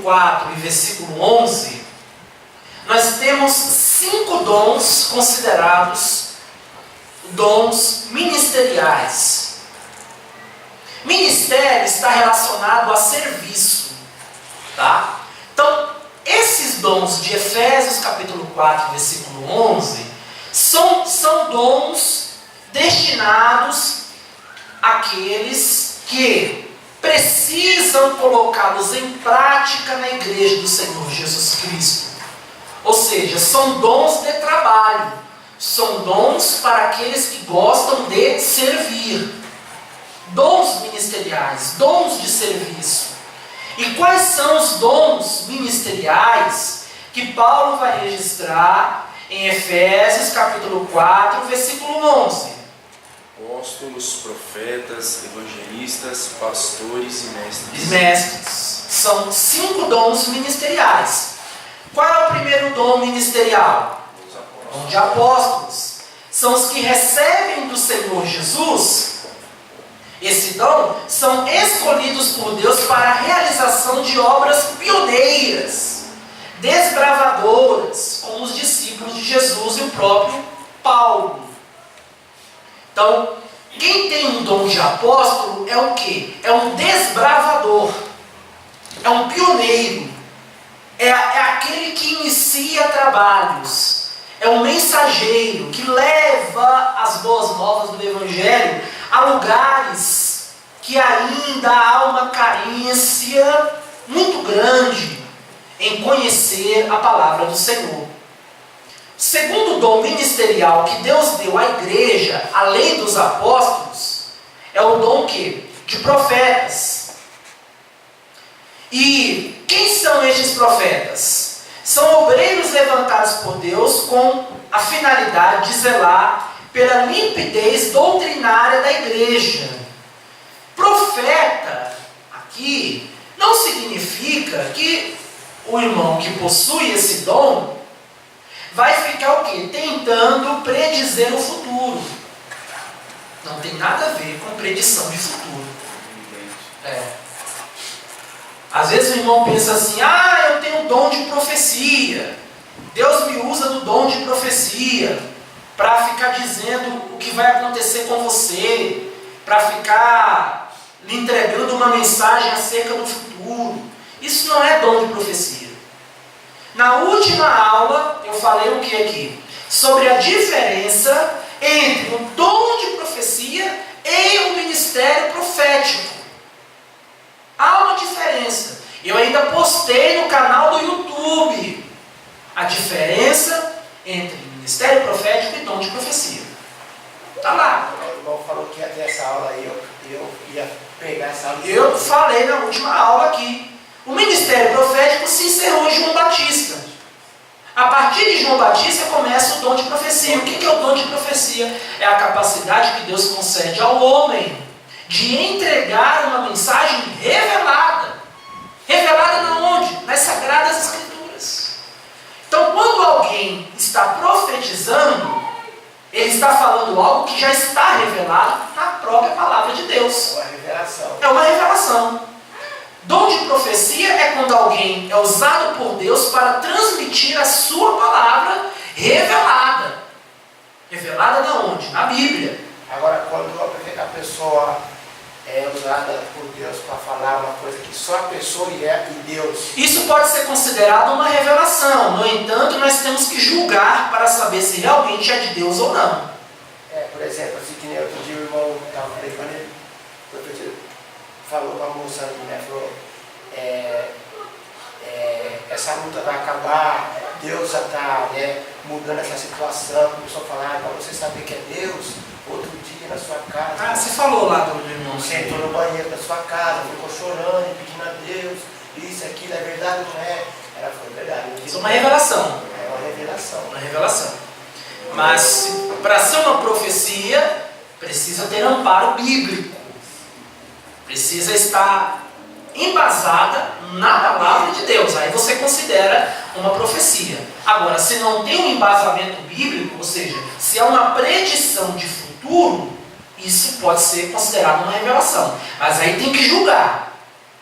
4 e versículo 11, nós temos 5 dons considerados dons ministeriais. Ministério está relacionado a serviço, tá? Então, esses dons de Efésios capítulo 4, versículo 11, são dons destinados àqueles que precisam colocá-los em prática na igreja do Senhor Jesus Cristo. Ou seja, são dons de trabalho, são dons para aqueles que gostam de servir. Dons ministeriais, dons de serviço. E quais são os dons ministeriais que Paulo vai registrar em Efésios capítulo 4, versículo 11? Apóstolos, profetas, evangelistas, pastores e mestres. Mestres. São 5 dons ministeriais. Qual é o primeiro dom ministerial? Dom de apóstolos. São os que recebem do Senhor Jesus. Esse dom são escolhidos por Deus para a realização de obras pioneiras, desbravadoras, como os discípulos de Jesus e o próprio Paulo. Então, quem tem um dom de apóstolo é o quê? É um desbravador, é um pioneiro, é aquele que inicia trabalhos, é um mensageiro que leva as boas novas do Evangelho a lugares que ainda há uma carência muito grande em conhecer a palavra do Senhor. Segundo dom ministerial que Deus deu à igreja, além dos apóstolos, é o dom de profetas. E quem são estes profetas? São obreiros levantados por Deus com a finalidade de zelar pela limpidez doutrinária da igreja. Profeta, aqui, não significa que o irmão que possui esse dom vai ficar o quê? Tentando predizer o futuro. Não tem nada a ver com predição de futuro. Às vezes o irmão pensa assim, eu tenho dom de profecia. Deus me usa do dom de profecia para ficar dizendo o que vai acontecer com você, para ficar lhe entregando uma mensagem acerca do futuro. Isso não é dom de profecia. Na última aula, eu falei o que aqui? Sobre a diferença entre o dom de profecia e o ministério profético. Há uma diferença. Eu ainda postei no canal do YouTube a diferença entre ministério profético e dom de profecia. Está lá. O irmão falou que ia ter essa aula aí, eu ia pegar essa aula. Eu falei na última aula aqui. O ministério profético se encerrou em João Batista. A partir de João Batista começa o dom de profecia. O que é o dom de profecia? É a capacidade que Deus concede ao homem de entregar uma mensagem revelada. Revelada na onde? Nas Sagradas Escrituras. Então, quando alguém está profetizando, ele está falando algo que já está revelado na própria palavra de Deus. É uma revelação. É uma revelação. Dom de profecia é quando alguém é usado por Deus para transmitir a sua palavra revelada. Revelada na onde? Na Bíblia. Agora, quando a pessoa é usada por Deus para falar uma coisa que só a pessoa e Deus... Isso pode ser considerado uma revelação. No entanto, nós temos que julgar para saber se realmente é de Deus ou não. Por exemplo, assim que nem outro dia o irmão estava pregando, ele falou com a moça ali, né? Falou, essa luta vai acabar, Deus já está mudando essa situação. Começou a falar, para você saber que é Deus, outro dia na sua casa. Você falou lá do irmão. Você entrou no banheiro da sua casa, ficou chorando e pedindo a Deus, isso, aquilo, é verdade ou não é? Ela falou, é verdade. Isso é uma revelação. É uma revelação. Uma revelação. Mas, para ser uma profecia, precisa ter amparo bíblico. Precisa estar embasada na palavra de Deus. Aí você considera uma profecia. Agora, se não tem um embasamento bíblico, ou seja, se é uma predição de futuro, isso pode ser considerado uma revelação. Mas aí tem que julgar.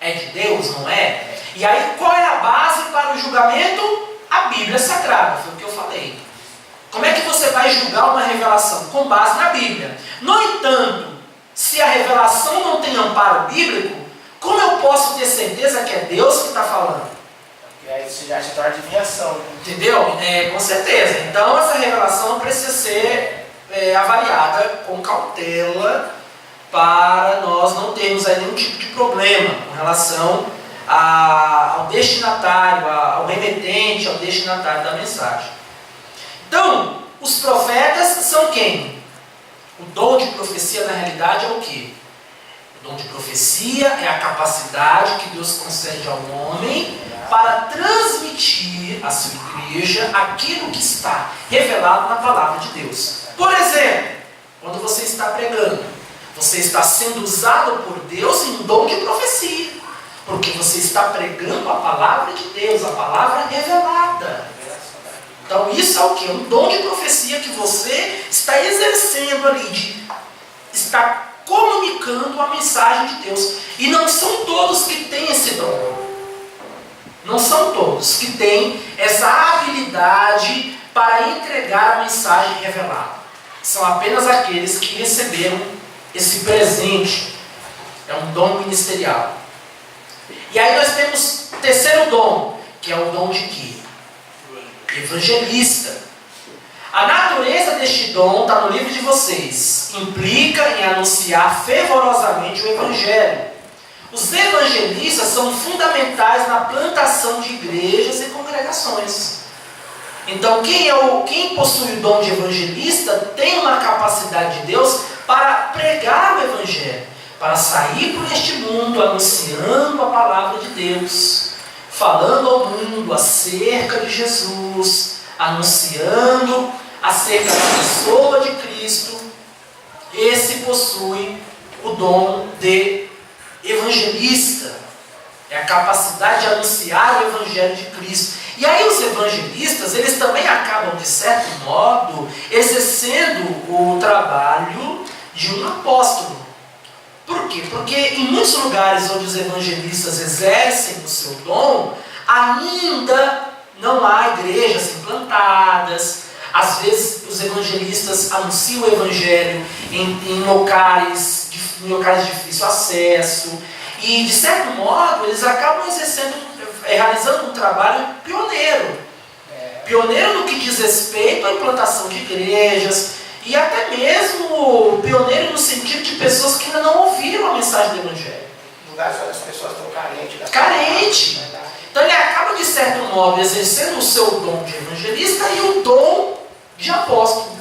É de Deus, não é? E aí, qual é a base para o julgamento? A Bíblia Sagrada, foi o que eu falei. Como é que você vai julgar uma revelação? Com base na Bíblia. No entanto, se a revelação não tem amparo bíblico, como eu posso ter certeza que é Deus que está falando? E aí isso já se torna adivinhação. Entendeu? Com certeza. Então, essa revelação precisa ser avaliada com cautela para nós não termos aí nenhum tipo de problema com relação ao destinatário, ao remetente, ao destinatário da mensagem. Então, os profetas são quem? O dom de profecia, na realidade, é o quê? O dom de profecia é a capacidade que Deus concede ao homem para transmitir à sua igreja aquilo que está revelado na palavra de Deus. Por exemplo, quando você está pregando, você está sendo usado por Deus em um dom de profecia, porque você está pregando a palavra de Deus, a palavra revelada. Então isso é o que? Um dom de profecia que você está exercendo ali, de estar comunicando a mensagem de Deus. E não são todos que têm esse dom. Não são todos que têm essa habilidade para entregar a mensagem revelada. São apenas aqueles que receberam esse presente. É um dom ministerial. E aí nós temos o terceiro dom, que é o dom de quê? Evangelista. A natureza deste dom está no livro de vocês. Implica em anunciar fervorosamente o Evangelho. Os evangelistas são fundamentais na plantação de igrejas e congregações. Então, quem possui o dom de evangelista tem uma capacidade de Deus para pregar o Evangelho, para sair por este mundo anunciando a palavra de Deus, falando ao mundo acerca de Jesus, anunciando acerca da pessoa de Cristo. Esse possui o dom de evangelista. É a capacidade de anunciar o Evangelho de Cristo. E aí os evangelistas, eles também acabam, de certo modo, exercendo o trabalho de um apóstolo. Por quê? Porque em muitos lugares onde os evangelistas exercem o seu dom, ainda não há igrejas implantadas. Às vezes os evangelistas anunciam o Evangelho em locais de difícil acesso. E de certo modo eles acabam realizando um trabalho pioneiro. Pioneiro no que diz respeito à implantação de igrejas. E até mesmo pioneiro no sentido de pessoas que ainda não ouviram a mensagem do Evangelho. Lugares onde as pessoas estão carentes. Carente. Então ele acaba, de certo modo, exercendo o seu dom de evangelista e o dom de apóstolo.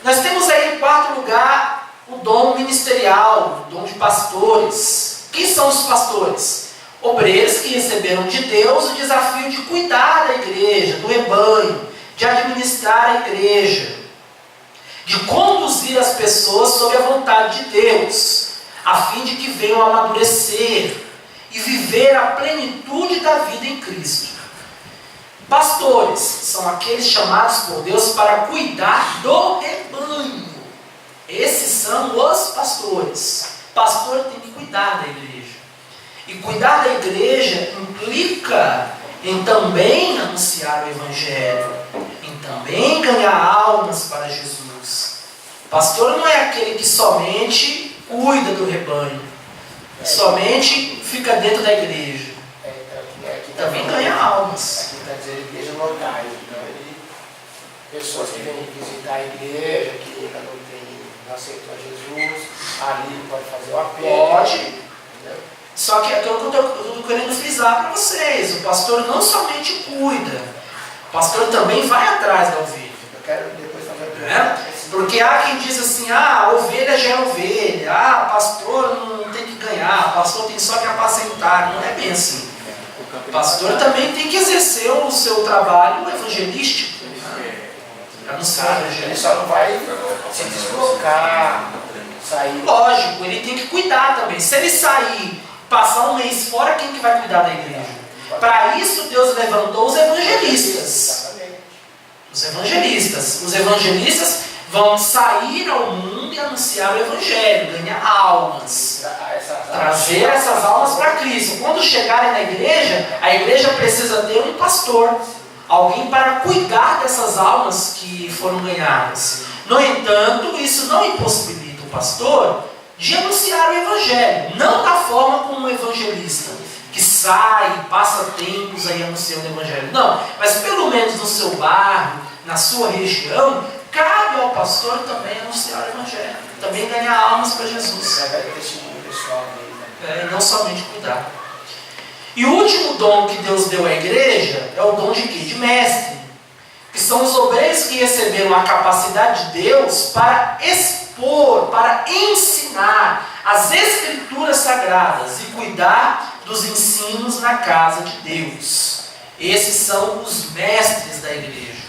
Nós temos aí, em quarto lugar, o dom ministerial, o dom de pastores. Quem são os pastores? Obreiros que receberam de Deus o desafio de cuidar da igreja, do rebanho, de administrar a igreja, de conduzir as pessoas sob a vontade de Deus, a fim de que venham a amadurecer e viver a plenitude da vida em Cristo. Pastores são aqueles chamados por Deus para cuidar do rebanho. Esses são os pastores. Pastor tem que cuidar da igreja. E cuidar da igreja implica em também anunciar o Evangelho, em também ganhar almas para Jesus. Pastor não é aquele que somente cuida do rebanho, somente fica dentro da igreja. Também ganha almas. Aqui está dizendo igrejas locais. Então, pessoas que vêm visitar a igreja, que ainda não aceitou a Jesus, ali pode fazer o apelo. Pode. Entendeu? Só que é aquilo que eu estou querendo frisar para vocês. O pastor não somente cuida, o pastor também vai atrás da ovelha. Eu quero depois fazer a pergunta. Porque há quem diz assim, a ovelha já é ovelha, pastor não tem que ganhar, pastor tem só que apacentar. Não é bem assim. O pastor também tem que exercer o seu trabalho evangelístico. Ele só não vai se deslocar, sair. Lógico, ele tem que cuidar também. Se ele sair, passar um mês fora, quem que vai cuidar da igreja? Para isso Deus levantou os evangelistas. Os evangelistas vão sair ao mundo e anunciar o Evangelho, ganhar almas, trazer essas almas para Cristo. Quando chegarem na igreja, a igreja precisa ter um pastor, alguém para cuidar dessas almas que foram ganhadas. No entanto, isso não impossibilita o pastor de anunciar o Evangelho, não da forma como um evangelista, que sai e passa tempos aí anunciando o Evangelho. Não, mas pelo menos no seu bairro, na sua região, cabe ao pastor também anunciar o Evangelho, também ganhar almas para Jesus. E não somente cuidar. E o último dom que Deus deu à igreja é o dom de quê? De mestre. Que são os obreiros que receberam a capacidade de Deus para expor, para ensinar as Escrituras Sagradas e cuidar dos ensinos na casa de Deus. Esses são os mestres da igreja.